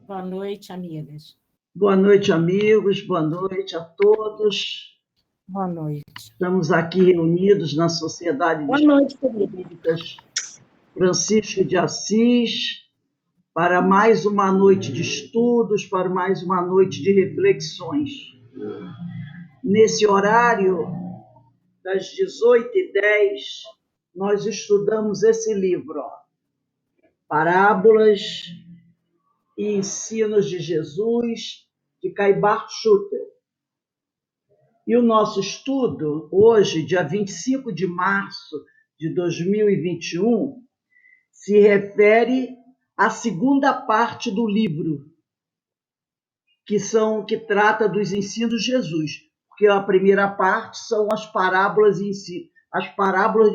Boa noite, amigas. Boa noite, amigos, boa noite a todos. Boa noite. Estamos aqui reunidos na Sociedade Boa de noite, querida. Espíritas Francisco de Assis para mais uma noite de estudos, para mais uma noite de reflexões. Nesse horário, das 18h10, nós estudamos esse livro, ó, Parábolas e Ensinos de Jesus, de Caibart Schutter. E o nosso estudo, hoje, dia 25 de março de 2021, se refere à segunda parte do livro, que trata dos ensinos de Jesus, porque a primeira parte são as parábolas de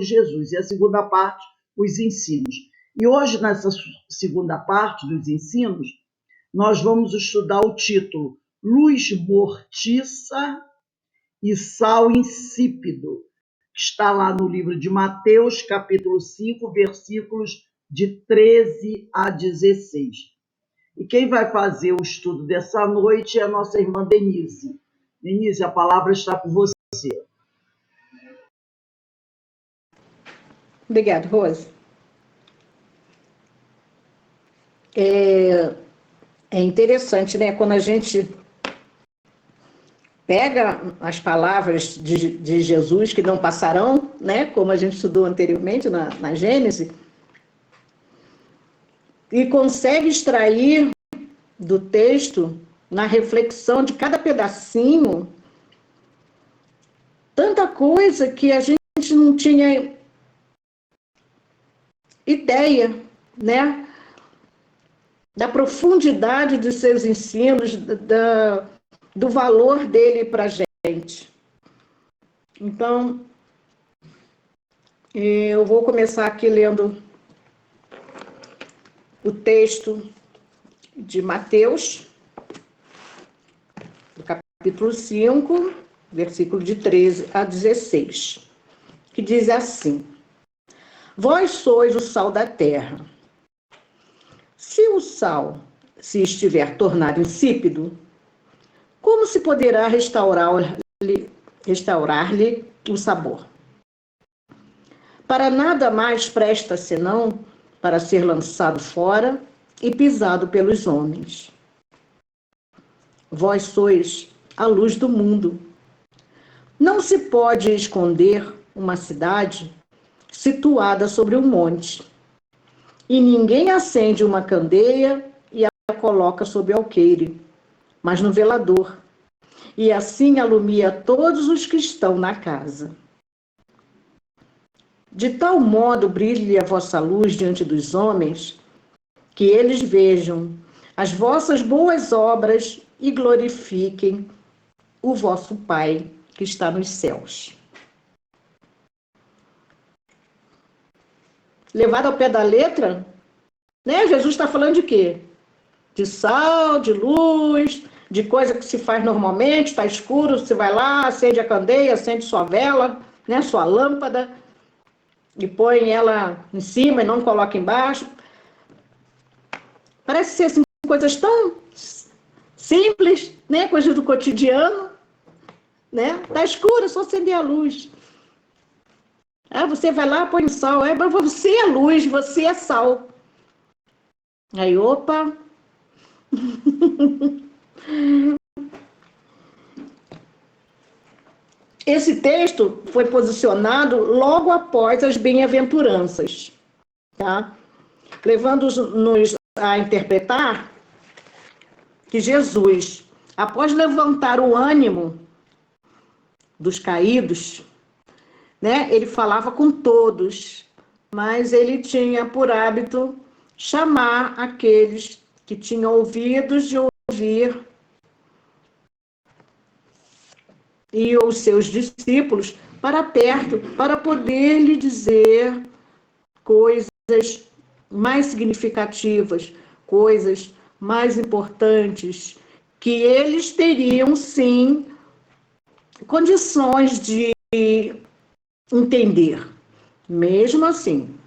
Jesus, e a segunda parte, os ensinos. E hoje, nessa segunda parte dos ensinos, nós vamos estudar o título Luz Mortiça e Sal Insípido, que está lá no livro de Mateus, capítulo 5, versículos de 13 a 16. E quem vai fazer o estudo dessa noite é a nossa irmã Denise. Denise, a palavra está com você. Obrigada, Rose. É interessante, né? Quando a gente pega as palavras de Jesus que não passarão, né? Como a gente estudou anteriormente na Gênesis, e consegue extrair do texto, na reflexão de cada pedacinho, tanta coisa que a gente não tinha ideia, né? Da profundidade dos seus ensinos, do valor dele para a gente. Então, eu vou começar aqui lendo o texto de Mateus, do capítulo 5, versículo de 13 a 16, que diz assim: Vós sois o sal da terra. Se o sal se estiver tornado insípido, como se poderá restaurar-lhe o sabor? Para nada mais presta senão para ser lançado fora e pisado pelos homens. Vós sois a luz do mundo. Não se pode esconder uma cidade situada sobre um monte, e ninguém acende uma candeia e a coloca sob alqueire, mas no velador, e assim alumia todos os que estão na casa. De tal modo brilhe a vossa luz diante dos homens, que eles vejam as vossas boas obras e glorifiquem o vosso Pai que está nos céus. Levado ao pé da letra, né? Jesus está falando de quê? De sal, de luz, de coisa que se faz normalmente, está escuro, você vai lá, acende a candeia, acende sua vela, né? Sua lâmpada, e põe ela em cima e não coloca embaixo. Parece ser assim, coisas tão simples, né? Coisas do cotidiano, né? Tá escuro, é só acender a luz. Você vai lá, põe o sal. Você é luz, você é sal. Aí, opa. Esse texto foi posicionado logo após as bem-aventuranças, tá? Levando-nos a interpretar que Jesus, após levantar o ânimo dos caídos, né, ele falava com todos, mas ele tinha por hábito chamar aqueles que tinham ouvidos de ouvir e os seus discípulos para perto, para poder lhe dizer coisas mais significativas, coisas mais importantes, que eles teriam, sim, condições de entender. Mesmo assim,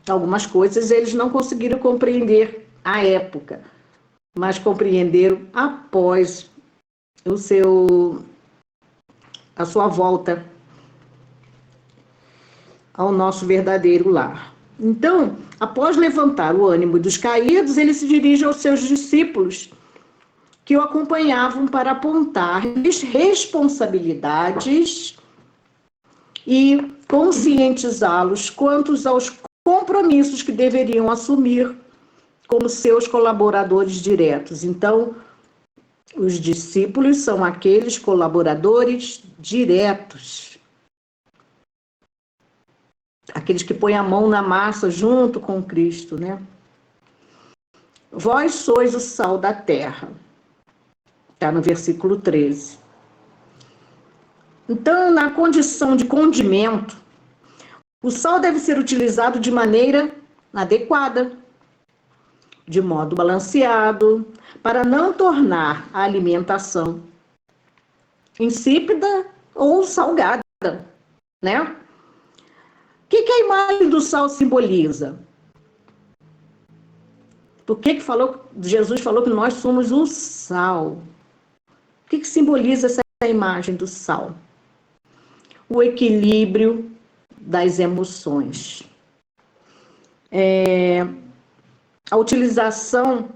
algumas coisas eles não conseguiram compreender à época, mas compreenderam após a sua volta ao nosso verdadeiro lar. Então, após levantar o ânimo dos caídos, ele se dirige aos seus discípulos que o acompanhavam para apontar-lhes responsabilidades e conscientizá-los quanto aos compromissos que deveriam assumir como seus colaboradores diretos. Então, os discípulos são aqueles colaboradores diretos, aqueles que põem a mão na massa junto com Cristo, né? Vós sois o sal da terra. Está no versículo 13. Então, na condição de condimento, o sal deve ser utilizado de maneira adequada, de modo balanceado, para não tornar a alimentação insípida ou salgada, né? O que a imagem do sal simboliza? Por que Jesus falou que nós somos o sal? O que simboliza essa imagem do sal? O equilíbrio das emoções. A utilização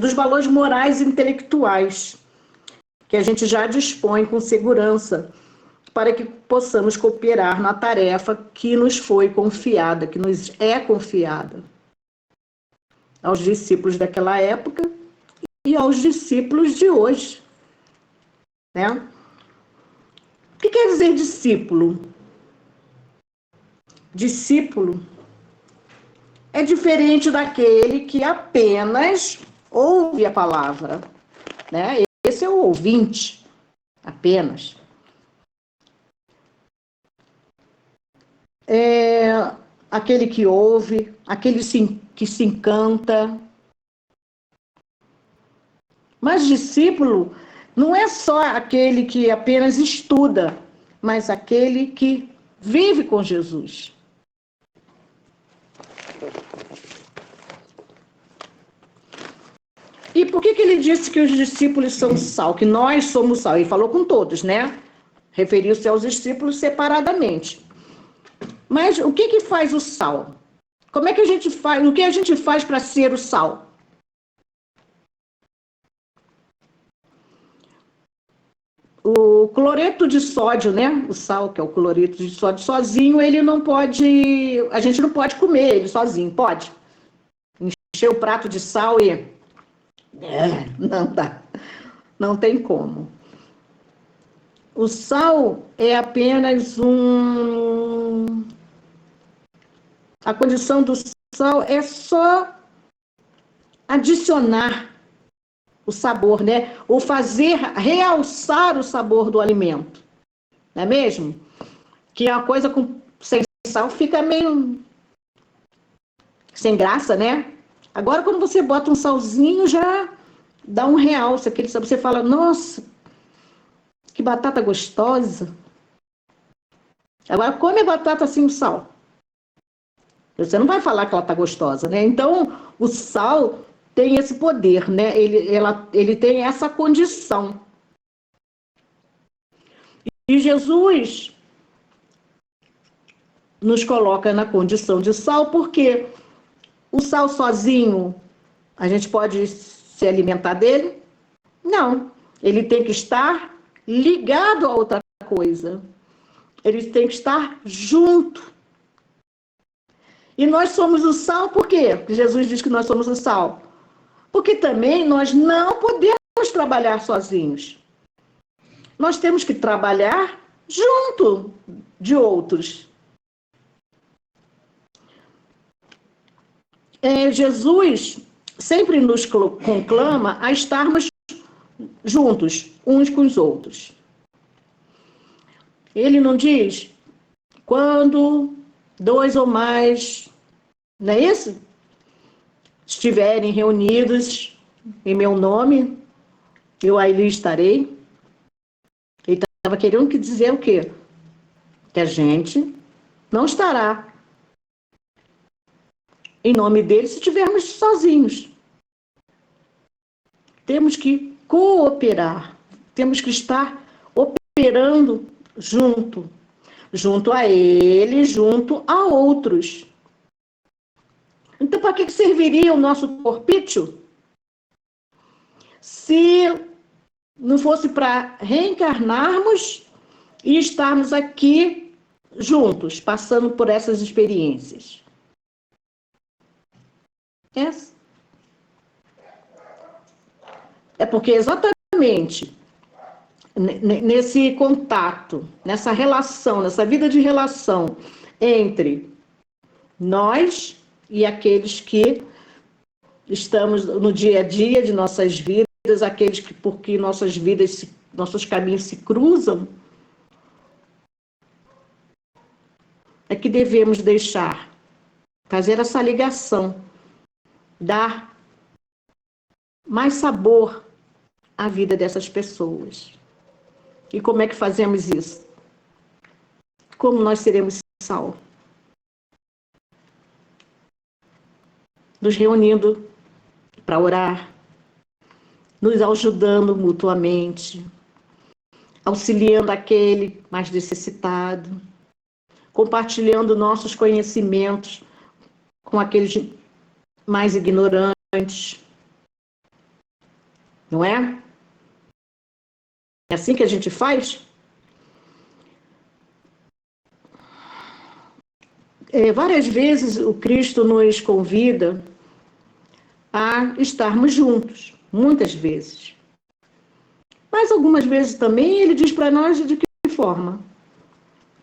dos valores morais e intelectuais, que a gente já dispõe com segurança, para que possamos cooperar na tarefa que nos foi confiada, que nos é confiada, aos discípulos daquela época e aos discípulos de hoje, né? O que quer dizer discípulo? Discípulo é diferente daquele que apenas ouve a palavra, né? Esse é o ouvinte, apenas. Aquele que ouve, aquele que se encanta. Mas discípulo não é só aquele que apenas estuda, mas aquele que vive com Jesus. E por que ele disse que os discípulos são sal, que nós somos sal? Ele falou com todos, né? Referiu-se aos discípulos separadamente. Mas o que faz o sal? Como é que a gente faz? O que a gente faz para ser o sal? O cloreto de sódio, né? O sal, que é o cloreto de sódio, sozinho, ele não pode... A gente não pode comer ele sozinho, pode? Encher o prato de sal e... não dá. Não tem como. O sal é apenas A condição do sal é só adicionar o sabor, né? Ou realçar o sabor do alimento. Não é mesmo? Que a coisa sem sal fica meio sem graça, né? Agora, quando você bota um salzinho, já dá um realce. Você fala, nossa, que batata gostosa. Agora, come a batata sem o sal. Você não vai falar que ela está gostosa, né? Então, o sal tem esse poder, né? Ele tem essa condição. E Jesus nos coloca na condição de sal, porque o sal sozinho, a gente pode se alimentar dele? Não. Ele tem que estar ligado a outra coisa. Ele tem que estar junto. E nós somos o sal por quê? Jesus diz que nós somos o sal. Porque também nós não podemos trabalhar sozinhos. Nós temos que trabalhar junto de outros. Jesus sempre nos conclama a estarmos juntos, uns com os outros. Ele não diz, quando 2 ou mais, não é isso? Estiverem reunidos em meu nome, eu ali estarei. Ele estava querendo dizer o quê? Que a gente não estará em nome dele se estivermos sozinhos. Temos que cooperar, temos que estar operando junto a ele, junto a outros. Então, para que serviria o nosso corpício? Se não fosse para reencarnarmos e estarmos aqui juntos, passando por essas experiências. É porque exatamente nesse contato, nessa relação, nessa vida de relação entre nós e aqueles que estamos no dia a dia de nossas vidas, aqueles que, porque nossas vidas, nossos caminhos se cruzam, é que devemos deixar, fazer essa ligação, dar mais sabor à vida dessas pessoas. E como é que fazemos isso? Como nós seremos sal? Nos reunindo para orar, nos ajudando mutuamente, auxiliando aquele mais necessitado, compartilhando nossos conhecimentos com aqueles mais ignorantes. Não é? É assim que a gente faz? Várias vezes o Cristo nos convida a estarmos juntos, muitas vezes. Mas algumas vezes também ele diz para nós de que forma?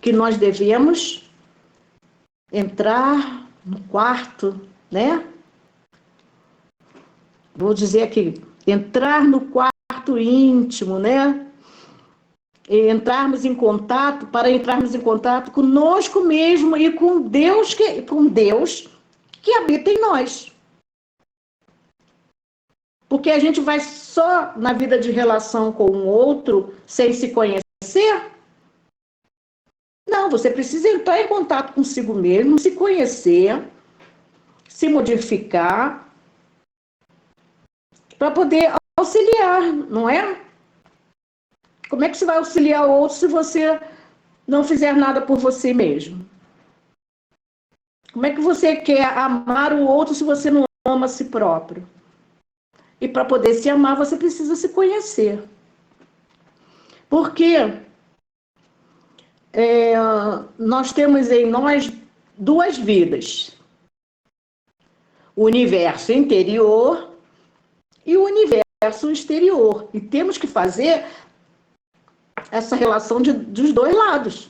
Que nós devemos entrar no quarto, né? Vou dizer aqui, entrar no quarto íntimo, né? E entrarmos em contato, para entrarmos em contato conosco mesmo e com Deus que habita em nós. Porque a gente vai só na vida de relação com o outro sem se conhecer? Não, você precisa entrar em contato consigo mesmo, se conhecer, se modificar, para poder auxiliar, não é? Como é que você vai auxiliar o outro se você não fizer nada por você mesmo? Como é que você quer amar o outro se você não ama a si próprio? E para poder se amar, você precisa se conhecer. Porque nós temos em nós duas vidas. O universo interior e o universo exterior. E temos que fazer essa relação dos dois lados.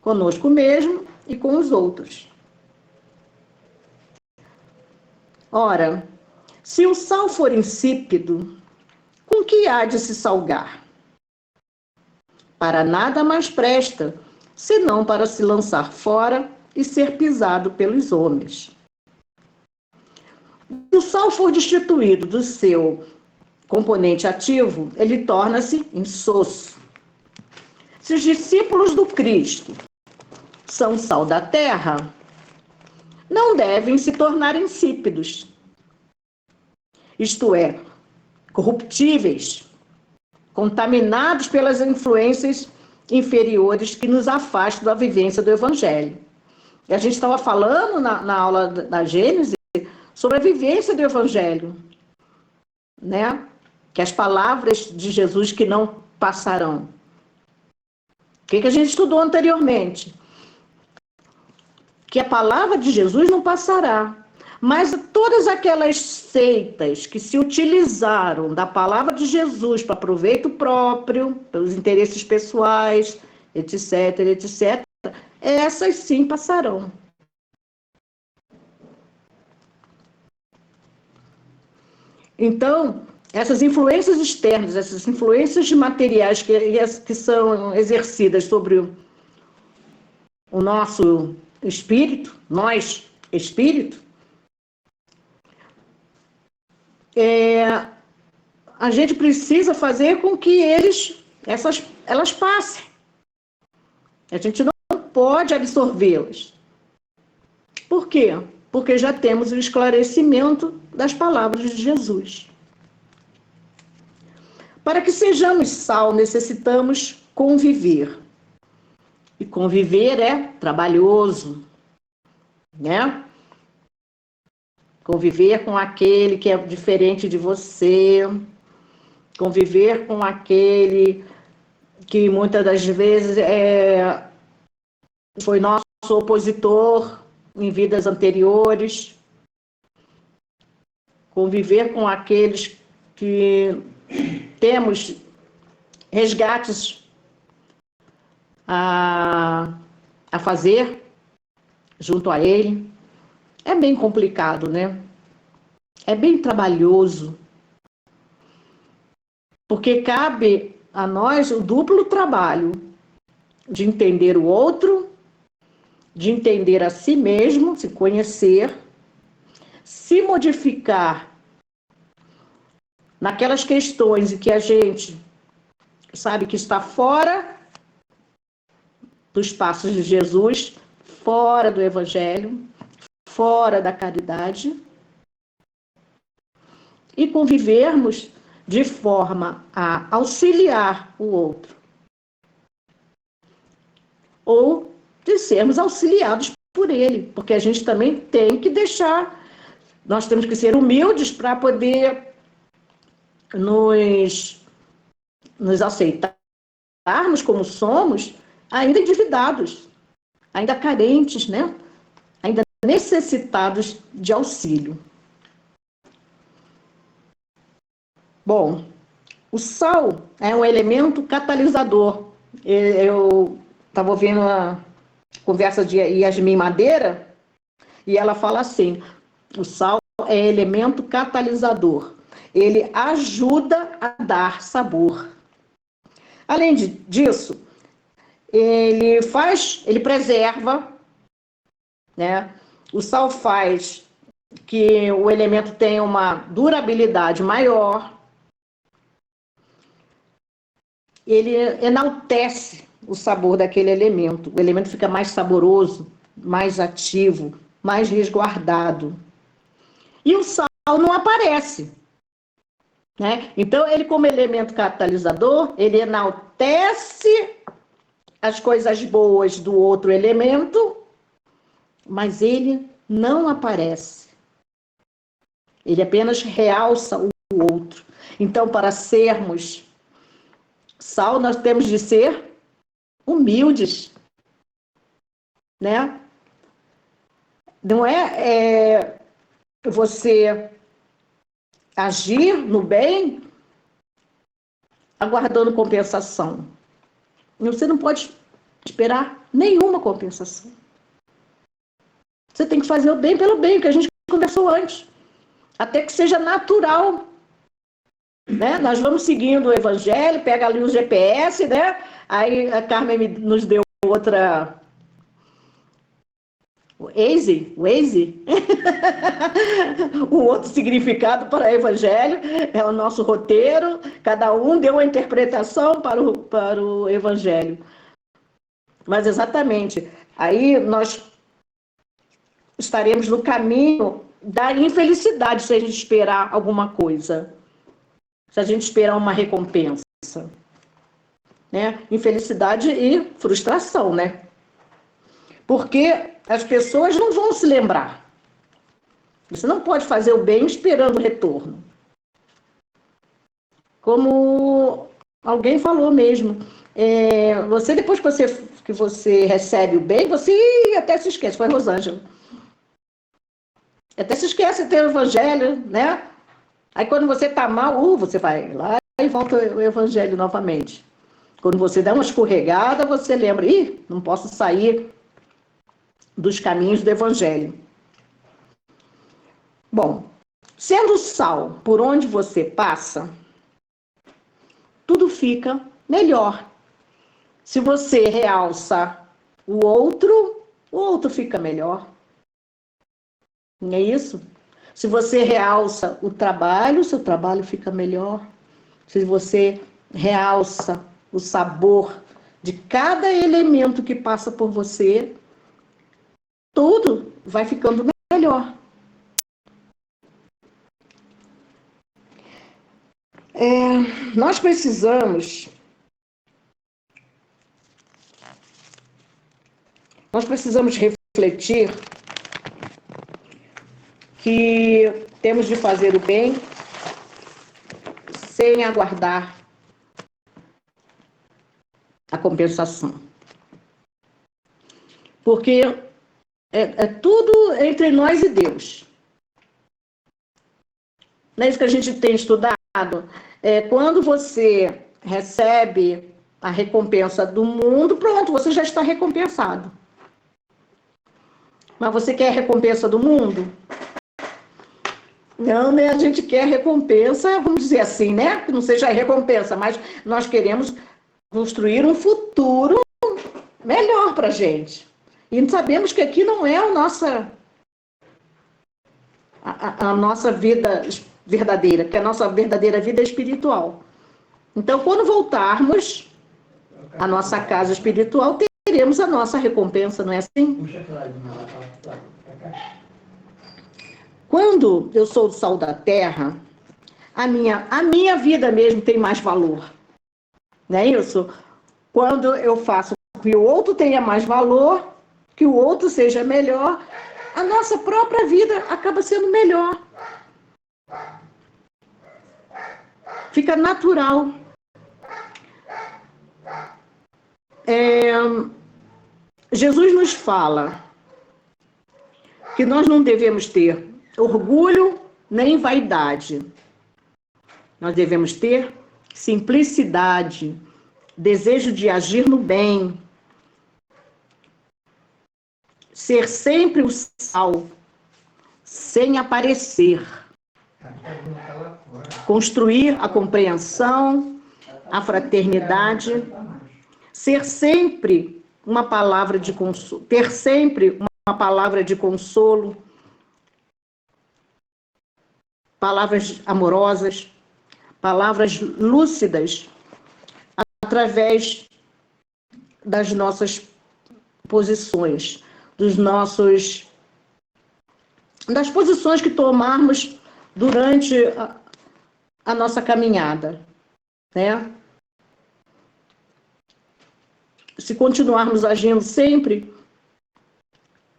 Conosco mesmo e com os outros. Ora, se o sal for insípido, com que há de se salgar? Para nada mais presta, senão para se lançar fora e ser pisado pelos homens. Se o sal for destituído do seu componente ativo, ele torna-se insosso. Se os discípulos do Cristo são sal da terra, não devem se tornar insípidos, isto é, corruptíveis, contaminados pelas influências inferiores que nos afastam da vivência do Evangelho. E a gente estava falando na aula da Gênesis sobre a vivência do Evangelho, né? Que as palavras de Jesus que não passarão. O que a gente estudou anteriormente? Que a palavra de Jesus não passará. Mas todas aquelas seitas que se utilizaram da palavra de Jesus para proveito próprio, pelos interesses pessoais, etc., etc., essas sim passarão. Então, essas influências externas, essas influências materiais que são exercidas sobre o nosso espírito, nós, espírito, a gente precisa fazer com que elas passem. A gente não pode absorvê-las. Por quê? porque já temos o esclarecimento das palavras de Jesus. Para que sejamos sal, necessitamos conviver. E conviver é trabalhoso, né? Conviver com aquele que é diferente de você, conviver com aquele que muitas das vezes foi nosso opositor em vidas anteriores, conviver com aqueles que temos resgates a fazer junto a ele. É bem complicado, né? É bem trabalhoso. Porque cabe a nós o duplo trabalho de entender o outro, de entender a si mesmo, se conhecer, se modificar naquelas questões em que a gente sabe que está fora dos passos de Jesus, fora do Evangelho, fora da caridade, e convivermos de forma a auxiliar o outro, ou de sermos auxiliados por ele, porque a gente também tem que deixar, nós temos que ser humildes para poder nos aceitarmos como somos, ainda endividados, ainda carentes, né? Ainda necessitados de auxílio. Bom, o sal é um elemento catalisador. Eu estava ouvindo a conversa de Yasmin Madeira e ela fala assim: o sal é elemento catalisador. Ele ajuda a dar sabor. Além disso, ele preserva, né? O sal faz que o elemento tenha uma durabilidade maior. Ele enaltece o sabor daquele elemento. O elemento fica mais saboroso, mais ativo, mais resguardado. E o sal não aparece, né? Então, ele como elemento catalisador, ele enaltece as coisas boas do outro elemento, mas ele não aparece. Ele apenas realça o outro. Então, para sermos sal, nós temos de ser humildes, né? Não é você agir no bem aguardando compensação. Você não pode esperar nenhuma compensação. Você tem que fazer o bem pelo bem, que a gente conversou antes. Até que seja natural. Né? Nós vamos seguindo o Evangelho, pega ali o GPS, né? Aí a Carmen nos deu outra... Waze? O outro significado para o Evangelho, é o nosso roteiro, cada um deu uma interpretação para o Evangelho. Mas exatamente, aí nós estaremos no caminho da infelicidade se a gente esperar alguma coisa, se a gente esperar uma recompensa, né? Infelicidade e frustração, né? Porque as pessoas não vão se lembrar. Você não pode fazer o bem esperando retorno. Como alguém falou mesmo, você depois que você recebe o bem, você até se esquece, foi Rosângela. Até se esquece de ter o Evangelho, né? Aí quando você está mal, você vai lá e volta o Evangelho novamente. Quando você dá uma escorregada, você lembra, não posso sair dos caminhos do Evangelho. Bom, sendo sal por onde você passa, tudo fica melhor. Se você realça o outro fica melhor. Não é isso? Se você realça o trabalho, seu trabalho fica melhor. Se você realça o sabor de cada elemento que passa por você, tudo vai ficando melhor. Nós precisamos refletir que temos de fazer o bem sem aguardar a compensação. Porque é tudo entre nós e Deus. Não é isso que a gente tem estudado? Quando você recebe a recompensa do mundo, pronto, você já está recompensado. Mas você quer a recompensa do mundo? Não, né? A gente quer recompensa, vamos dizer assim, né? Que não seja recompensa, mas nós queremos construir um futuro melhor para a gente. E sabemos que aqui não é a nossa vida verdadeira, que a nossa verdadeira vida é espiritual. Então, quando voltarmos à nossa casa espiritual, teremos a nossa recompensa, não é assim? Quando eu sou o sal da terra, a minha vida mesmo tem mais valor. Não é isso? Quando eu faço que o outro tenha mais valor, que o outro seja melhor, a nossa própria vida acaba sendo melhor. Fica natural. Jesus nos fala que nós não devemos ter orgulho nem vaidade. Nós devemos ter simplicidade, desejo de agir no bem, ser sempre o sal, sem aparecer, construir a compreensão, a fraternidade, ser sempre uma palavra de consolo, ter sempre uma palavra de consolo, palavras amorosas, palavras lúcidas, através das nossas posições, das posições que tomarmos durante a nossa caminhada, né? Se continuarmos agindo sempre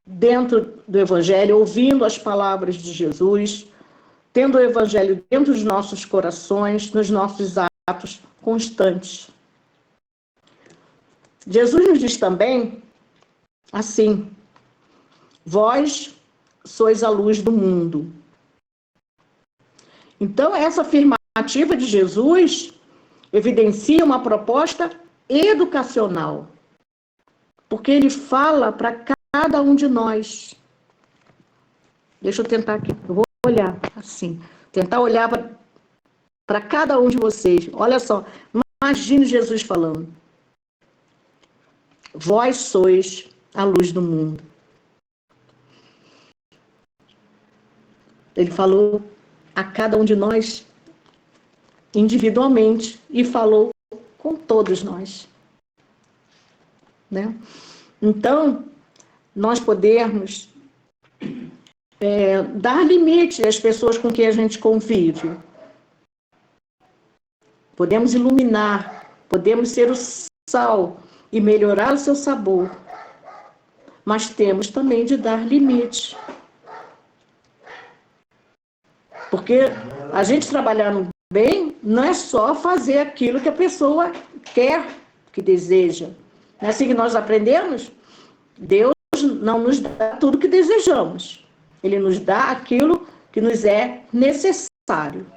dentro do Evangelho, ouvindo as palavras de Jesus, tendo o Evangelho dentro dos nossos corações, nos nossos atos constantes. Jesus nos diz também assim: vós sois a luz do mundo. Então, essa afirmativa de Jesus evidencia uma proposta educacional, porque ele fala para cada um de nós. Deixa eu tentar aqui, eu vou olhar assim, tentar olhar para cada um de vocês. Olha só, imagine Jesus falando: vós sois a luz do mundo. Ele falou a cada um de nós individualmente e falou com todos nós, né? Então, nós podemos dar limite às pessoas com quem a gente convive. Podemos iluminar, podemos ser o sal e melhorar o seu sabor, mas temos também de dar limite. Porque a gente trabalhar no bem não é só fazer aquilo que a pessoa quer, que deseja. Não é assim que nós aprendemos? Deus não nos dá tudo o que desejamos. Ele nos dá aquilo que nos é necessário.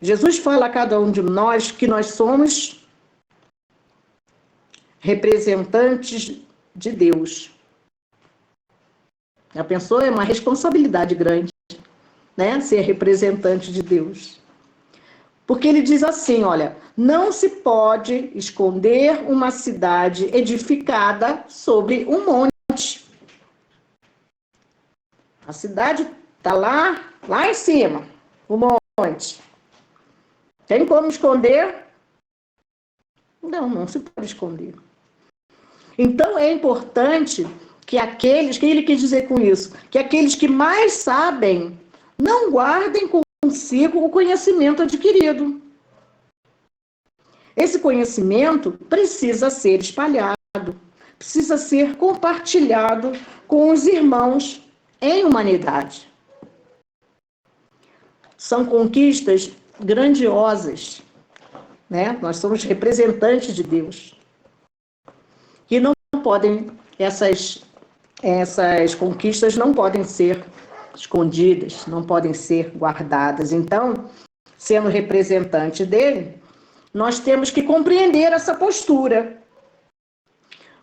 Jesus fala a cada um de nós que nós somos representantes de Deus. A pessoa é uma responsabilidade grande, né? Ser representante de Deus. Porque ele diz assim, olha, não se pode esconder uma cidade edificada sobre um monte. A cidade está lá em cima, o monte. Tem como esconder? Não se pode esconder. Então, é importante que aqueles, que ele quis dizer com isso? Que aqueles que mais sabem não guardem consigo o conhecimento adquirido. Esse conhecimento precisa ser espalhado, precisa ser compartilhado com os irmãos em humanidade. São conquistas grandiosas, né? Nós somos representantes de Deus. E não podem, essas conquistas não podem ser escondidas, não podem ser guardadas. Então, sendo representante dele, nós temos que compreender essa postura.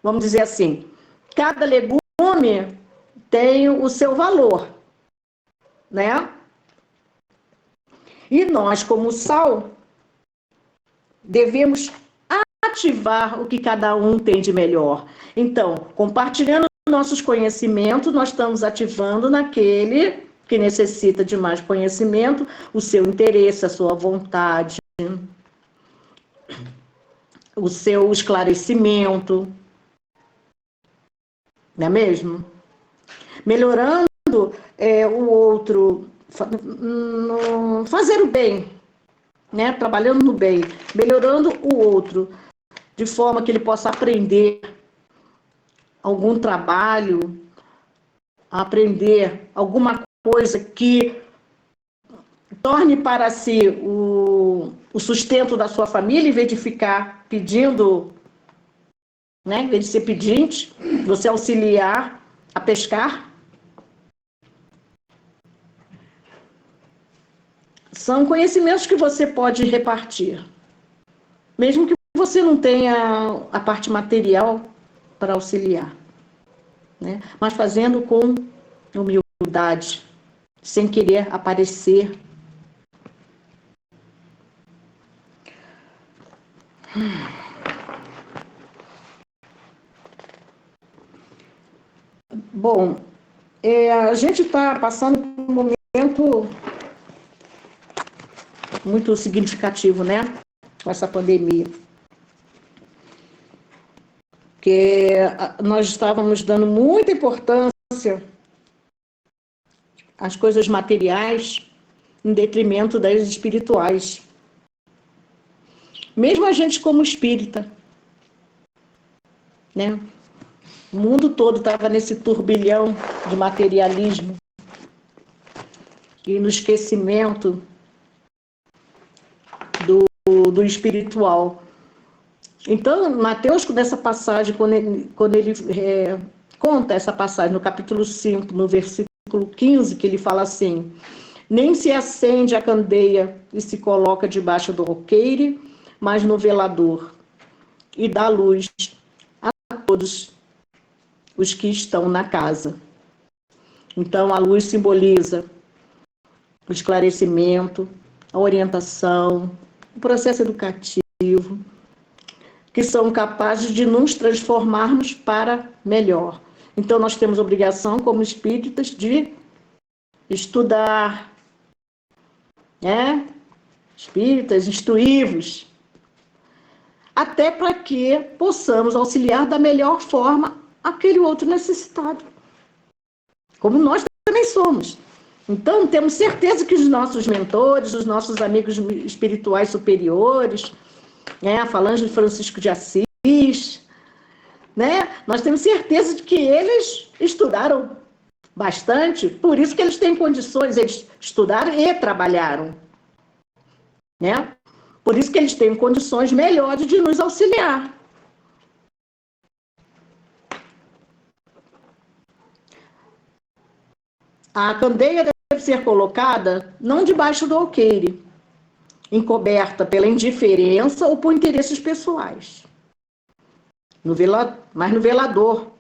Vamos dizer assim, cada legume tem o seu valor, né? E nós, como sal, devemos ativar o que cada um tem de melhor. Então, compartilhando nossos conhecimentos, nós estamos ativando naquele que necessita de mais conhecimento, o seu interesse, a sua vontade, o seu esclarecimento. Não é mesmo? Melhorando o outro, fazer o bem, né? Trabalhando no bem, melhorando o outro, de forma que ele possa aprender algum trabalho, aprender alguma coisa que torne para si o sustento da sua família, em vez de ficar pedindo, né? Em vez de ser pedinte, você auxiliar a pescar. São conhecimentos que você pode repartir, mesmo que você não tenha a parte material para auxiliar, né? Mas fazendo com humildade, sem querer aparecer. Bom, a gente está passando por um momento muito significativo, né? Com essa pandemia. Porque nós estávamos dando muita importância às coisas materiais em detrimento das espirituais. Mesmo a gente como espírita, né? O mundo todo estava nesse turbilhão de materialismo e no esquecimento do espiritual. Então, Mateus, nessa passagem, quando ele conta essa passagem no capítulo 5, no versículo 15, que ele fala assim: nem se acende a candeia e se coloca debaixo do alqueire, mas no velador, e dá luz a todos os que estão na casa. Então, a luz simboliza o esclarecimento, a orientação, o processo educativo, que são capazes de nos transformarmos para melhor. Então, nós temos obrigação, como espíritas, de estudar, né? Espíritas, instruí-vos, até para que possamos auxiliar da melhor forma aquele outro necessitado, como nós também somos. Então, temos certeza que os nossos mentores, os nossos amigos espirituais superiores, né, a Falange de Francisco de Assis, né, nós temos certeza de que eles estudaram bastante, por isso que eles têm condições, eles estudaram e trabalharam, né? Por isso que eles têm condições melhores de nos auxiliar. A candeia deve ser colocada não debaixo do alqueire, encoberta pela indiferença ou por interesses pessoais, mas no velador,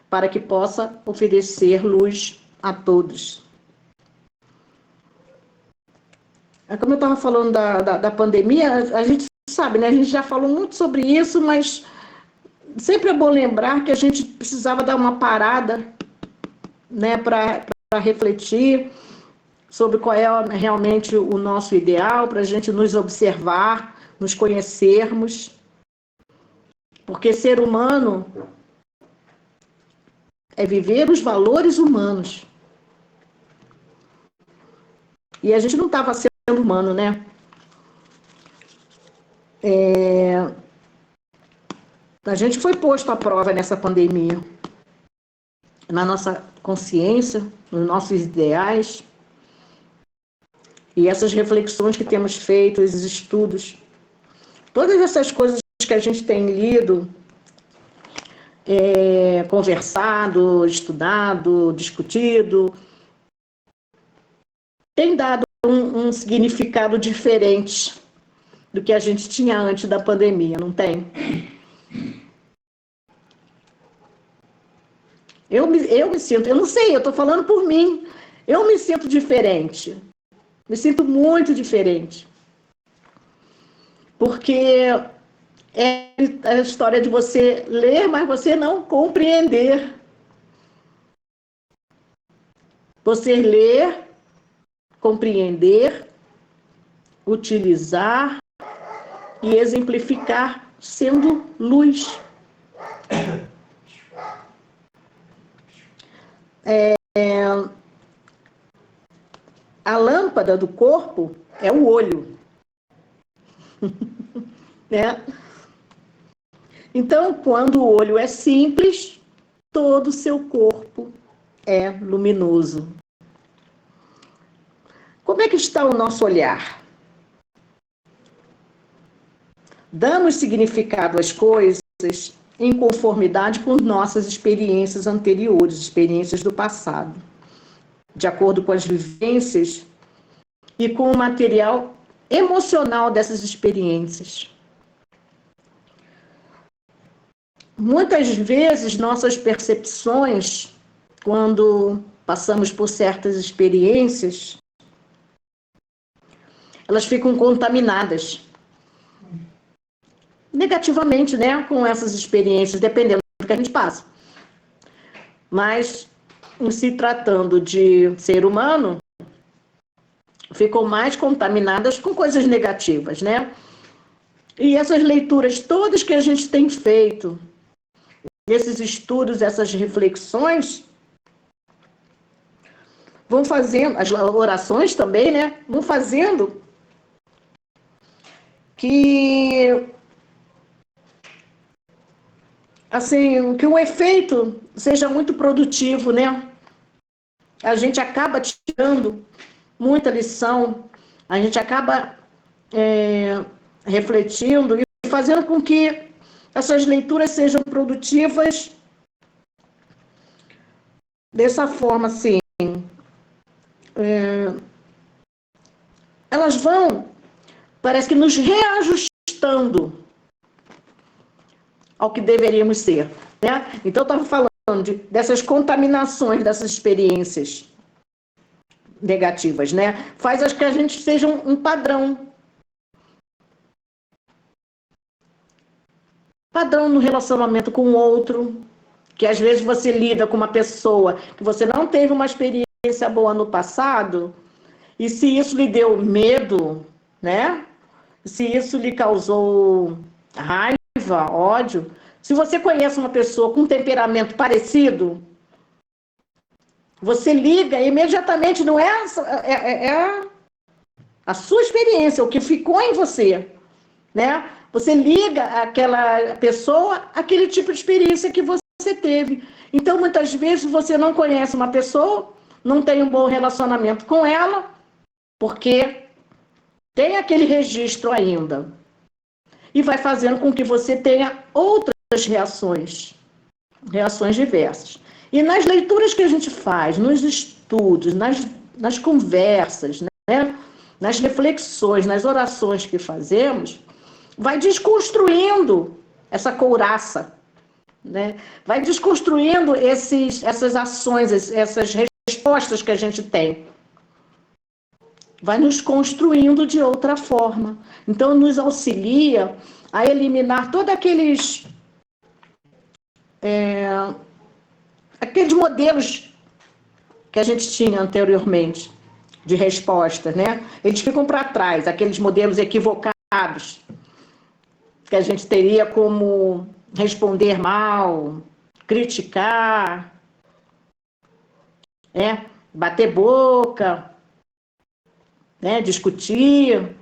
para que possa oferecer luz a todos. Como eu estava falando da pandemia, a gente sabe, né? A gente já falou muito sobre isso, mas sempre é bom lembrar que a gente precisava dar uma parada, né, para refletir sobre qual é realmente o nosso ideal, para a gente nos observar, nos conhecermos, Porque ser humano é viver os valores humanos. E a gente não estava sendo humano, né? A gente foi posto à prova nessa pandemia. Na nossa consciência, nos nossos ideais. E essas reflexões que temos feito, esses estudos, todas essas coisas que a gente tem lido, conversado, estudado, discutido, tem dado um significado diferente do que a gente tinha antes da pandemia, não tem? Eu me sinto, eu não sei, eu estou falando por mim, eu me sinto diferente, me sinto muito diferente. Porque é a história de você ler, mas você não compreender. Você ler, compreender, utilizar e exemplificar sendo luz. A lâmpada do corpo é o olho. Né? Então, quando o olho é simples, todo o seu corpo é luminoso. Como é que está o nosso olhar? Damos significado às coisas em conformidade com nossas experiências anteriores, experiências do passado, de acordo com as vivências e com o material emocional dessas experiências. Muitas vezes, nossas percepções, quando passamos por certas experiências, elas ficam contaminadas negativamente, né, com essas experiências, dependendo do que a gente passa. Mas, em se tratando de ser humano, ficam mais contaminadas com coisas negativas, né? E essas leituras todas que a gente tem feito, esses estudos, essas reflexões, vão fazendo, as orações também, né? Vão fazendo que, assim, que o efeito seja muito produtivo, né? A gente acaba tirando muita lição, a gente acaba refletindo e fazendo com que essas leituras sejam produtivas dessa forma, assim. Elas vão, parece que nos reajustando ao que deveríamos ser, né? Então, eu estava falando dessas contaminações, dessas experiências negativas, né? Faz que a gente seja um padrão. Padrão no relacionamento com o outro, que às vezes você lida com uma pessoa que você não teve uma experiência boa no passado, e se isso lhe deu medo, né? Se isso lhe causou raiva, ódio, se você conhece uma pessoa com um temperamento parecido, você liga imediatamente, não é a sua experiência, o que ficou em você, né? Você liga aquela pessoa àquele tipo de experiência que você teve. Então, muitas vezes, você não conhece uma pessoa, não tem um bom relacionamento com ela, porque tem aquele registro ainda. E vai fazendo com que você tenha outras reações diversas. E nas leituras que a gente faz, nos estudos, nas conversas, né? Nas reflexões, nas orações que fazemos, vai desconstruindo essa couraça, né? Vai desconstruindo essas ações, essas respostas que a gente tem. Vai nos construindo de outra forma. Então, nos auxilia a eliminar todos aqueles modelos que a gente tinha anteriormente de resposta, né? Eles ficam para trás, aqueles modelos equivocados que a gente teria como responder mal, criticar, bater boca, discutir.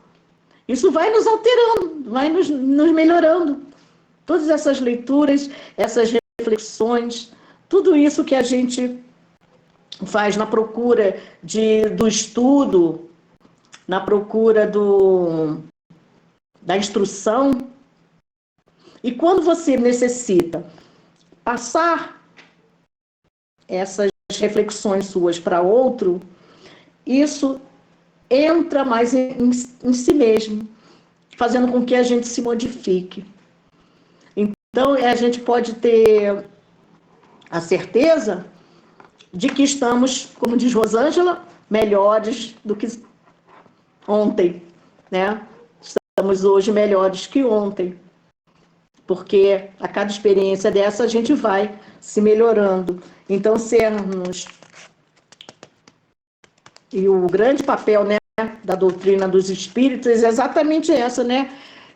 Isso vai nos alterando, vai nos melhorando. Todas essas leituras, essas reflexões, tudo isso que a gente faz na procura do estudo, na procura da instrução. E quando você necessita passar essas reflexões suas para outro, isso entra mais em si mesmo, fazendo com que a gente se modifique. Então, a gente pode ter a certeza de que estamos, como diz Rosângela, melhores do que ontem, né? Estamos hoje melhores que ontem, porque a cada experiência dessa a gente vai se melhorando. Então, sermos... E o grande papel, da doutrina dos espíritos é exatamente essa,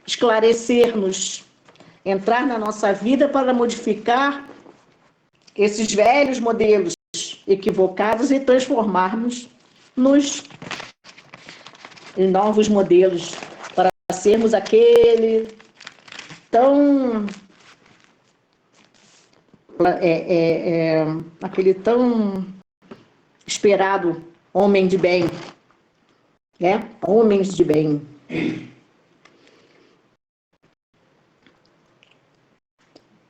esclarecer-nos, entrar na nossa vida para modificar esses velhos modelos equivocados e transformarmos-nos em novos modelos, para sermos aquele tão esperado homem de bem, homens de bem.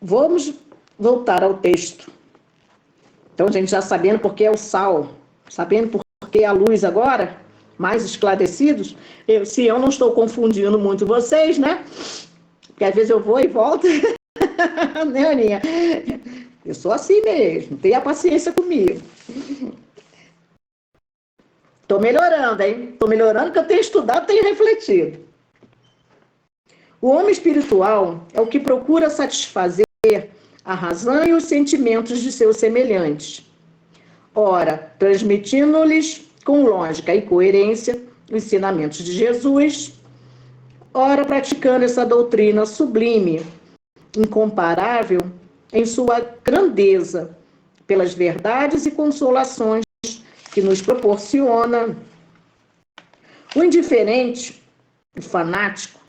Vamos voltar ao texto. Então, a gente já sabendo por que é o sal, sabendo por que é a luz agora, mais esclarecidos, se eu não estou confundindo muito vocês, porque às vezes eu vou e volto, né, Aninha? Eu sou assim mesmo, tenha paciência comigo. Estou melhorando, hein? Estou melhorando porque eu tenho estudado, tenho refletido. O homem espiritual é o que procura satisfazer a razão e os sentimentos de seus semelhantes. Ora, transmitindo-lhes com lógica e coerência os ensinamentos de Jesus, ora, praticando essa doutrina sublime, incomparável em sua grandeza, pelas verdades e consolações que nos proporciona. O indiferente, o fanático,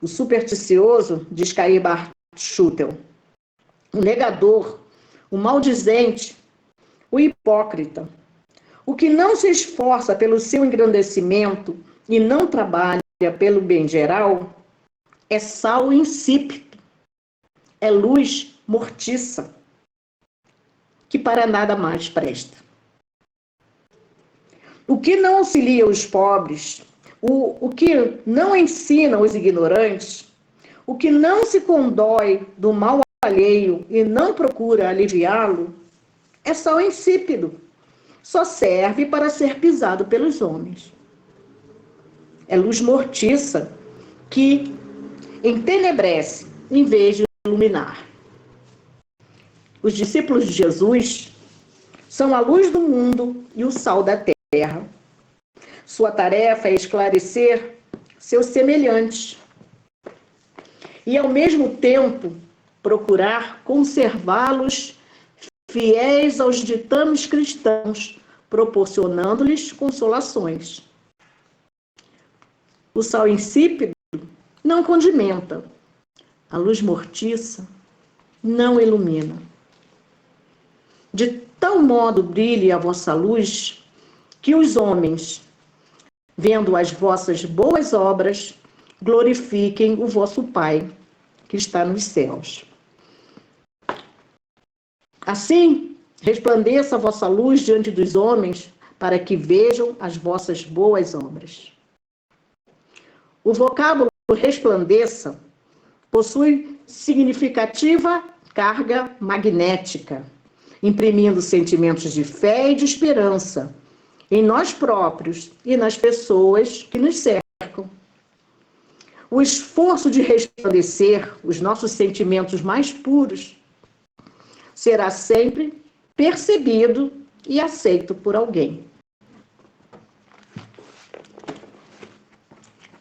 o supersticioso, diz Cair Schutel, o negador, o maldizente, o hipócrita, o que não se esforça pelo seu engrandecimento e não trabalha pelo bem geral, é sal insípido, é luz mortiça, que para nada mais presta. O que não auxilia os pobres, o que não ensina os ignorantes, o que não se condói do mal alheio e não procura aliviá-lo, é sal insípido, só serve para ser pisado pelos homens. É luz mortiça que entenebrece em vez de iluminar. Os discípulos de Jesus são a luz do mundo e o sal da terra. Sua tarefa é esclarecer seus semelhantes e, ao mesmo tempo, procurar conservá-los fiéis aos ditames cristãos, proporcionando-lhes consolações. O sal insípido não condimenta, a luz mortiça não ilumina. De tal modo brilhe a vossa luz, que os homens, vendo as vossas boas obras, glorifiquem o vosso Pai, que está nos céus. Assim, resplandeça a vossa luz diante dos homens, para que vejam as vossas boas obras. O vocábulo resplandeça possui significativa carga magnética, imprimindo sentimentos de fé e de esperança em nós próprios e nas pessoas que nos cercam. O esforço de resplandecer os nossos sentimentos mais puros será sempre percebido e aceito por alguém.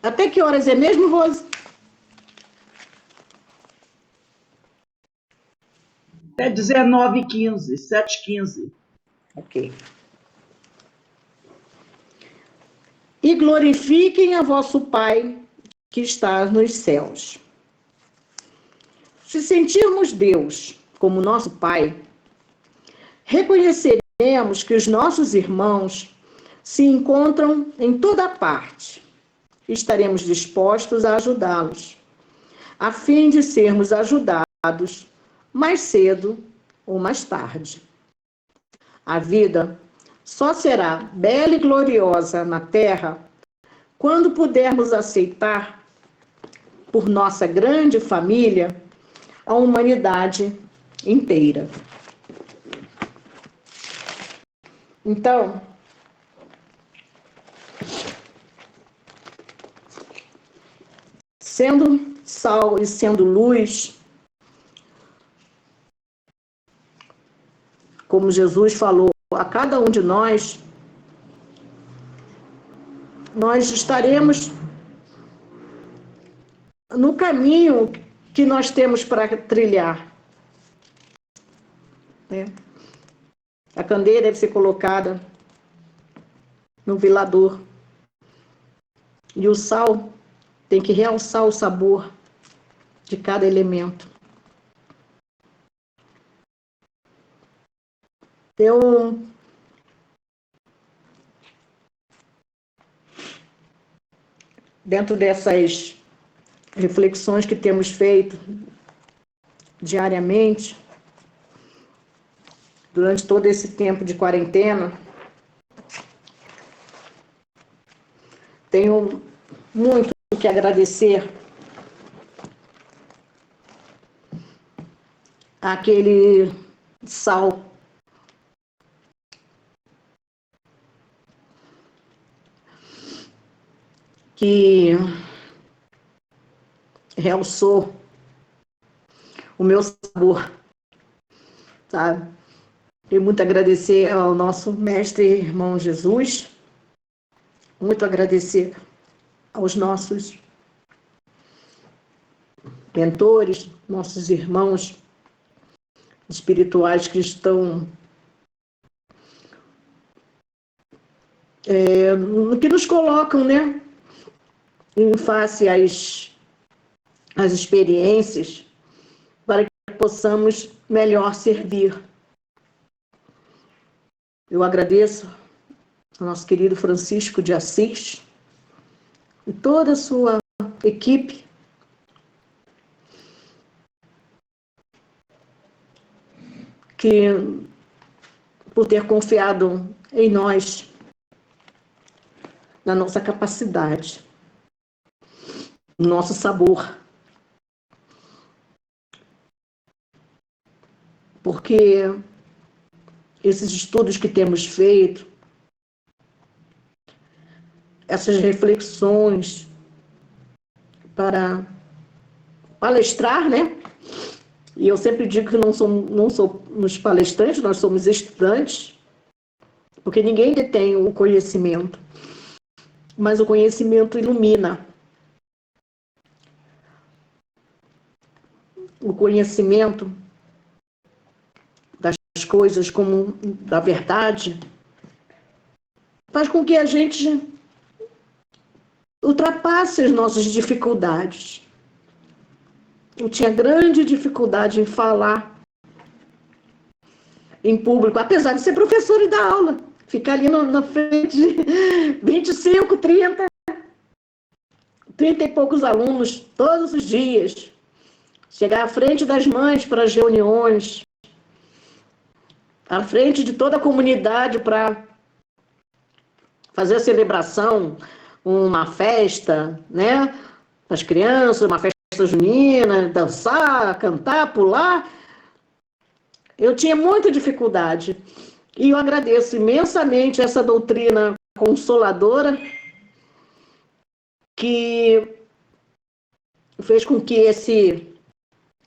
Até que horas é mesmo, Rose? É 19h15, 7h15. Ok. E glorifiquem a vosso Pai que está nos céus. Se sentirmos Deus como nosso Pai, reconheceremos que os nossos irmãos se encontram em toda parte. Estaremos dispostos a ajudá-los, a fim de sermos ajudados mais cedo ou mais tarde. A vida só será bela e gloriosa na terra quando pudermos aceitar por nossa grande família a humanidade inteira. Então, sendo sal e sendo luz, como Jesus falou a cada um de nós estaremos no caminho que nós temos para trilhar, né? A candeia deve ser colocada no velador. E o sal tem que realçar o sabor de cada elemento. Então, dentro dessas reflexões que temos feito diariamente, durante todo esse tempo de quarentena, tenho muito que agradecer àquele sal que realçou o meu sabor, sabe? Tenho muito a agradecer ao nosso mestre e irmão Jesus, muito agradecer aos nossos mentores, nossos irmãos espirituais que estão que nos colocam, né, em face às experiências para que possamos melhor servir. Eu agradeço ao nosso querido Francisco de Assis e toda a sua equipe que, por ter confiado em nós, na nossa capacidade, no nosso sabor. Porque esses estudos que temos feito, essas reflexões para palestrar, né? E eu sempre digo que não somos palestrantes, nós somos estudantes, porque ninguém detém o conhecimento, mas o conhecimento ilumina. O conhecimento das coisas como da verdade faz com que a gente ultrapasse as nossas dificuldades. Eu tinha grande dificuldade em falar em público, apesar de ser professora e dar aula. Ficar ali na frente de 25, 30 e poucos alunos todos os dias. Chegar à frente das mães para as reuniões, à frente de toda a comunidade para fazer a celebração, uma festa, né? As crianças, uma festa junina, dançar, cantar, pular. Eu tinha muita dificuldade. E eu agradeço imensamente essa doutrina consoladora que fez com que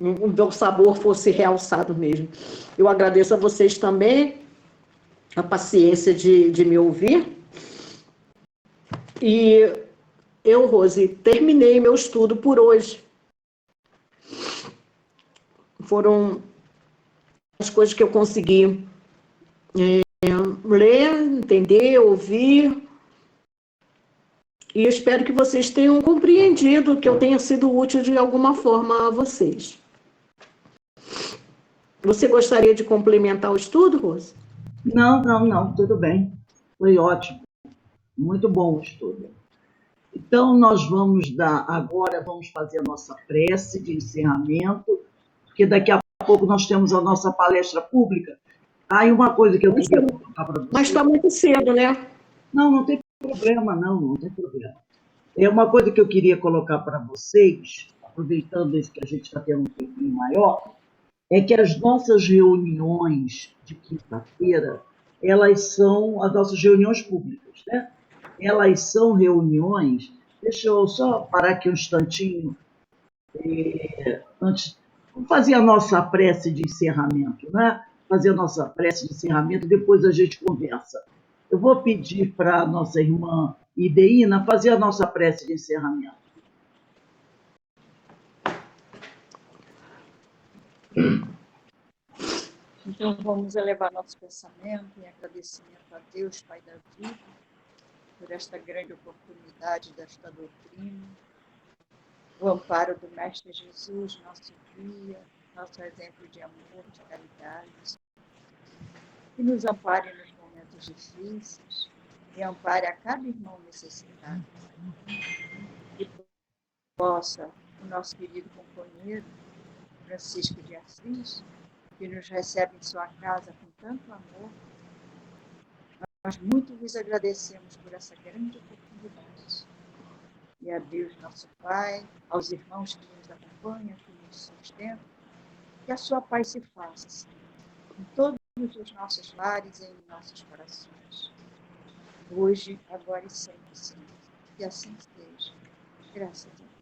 o meu sabor fosse realçado mesmo. Eu agradeço a vocês também a paciência de me ouvir. E eu, Rose, terminei meu estudo por hoje. Foram coisas que eu consegui ler, entender, ouvir. E eu espero que vocês tenham compreendido, que eu tenha sido útil de alguma forma a vocês. Você gostaria de complementar o estudo, Rose? Não, tudo bem. Foi ótimo. Muito bom o estudo. Então, nós vamos fazer a nossa prece de encerramento, porque daqui a pouco nós temos a nossa palestra pública. Aí uma coisa que eu queria colocar para vocês... Mas está muito cedo, né? Não tem problema, não tem problema. É uma coisa que eu queria colocar para vocês, aproveitando isso que a gente está tendo um tempinho maior, é que as nossas reuniões de quinta-feira, elas são as nossas reuniões públicas, né? Elas são reuniões... Deixa eu só parar aqui um instantinho, antes, vamos fazer a nossa prece de encerramento, né? Fazer a nossa prece de encerramento, depois a gente conversa. Eu vou pedir para a nossa irmã Ideína fazer a nossa prece de encerramento. Então, vamos elevar nosso pensamento em agradecimento a Deus, Pai da vida, por esta grande oportunidade desta doutrina, o amparo do Mestre Jesus, nosso guia, nosso exemplo de amor, de caridade, que nos ampare nos momentos difíceis e ampare a cada irmão necessitado. E possa o nosso querido companheiro, Francisco de Assis, que nos recebe em sua casa com tanto amor, nós muito vos agradecemos por essa grande oportunidade. E a Deus, nosso Pai, aos irmãos que nos acompanham, que nos sustentam, que a sua paz se faça em todos os nossos lares e em nossos corações. Hoje, agora e sempre, Senhor. Que assim seja. Graças a Deus.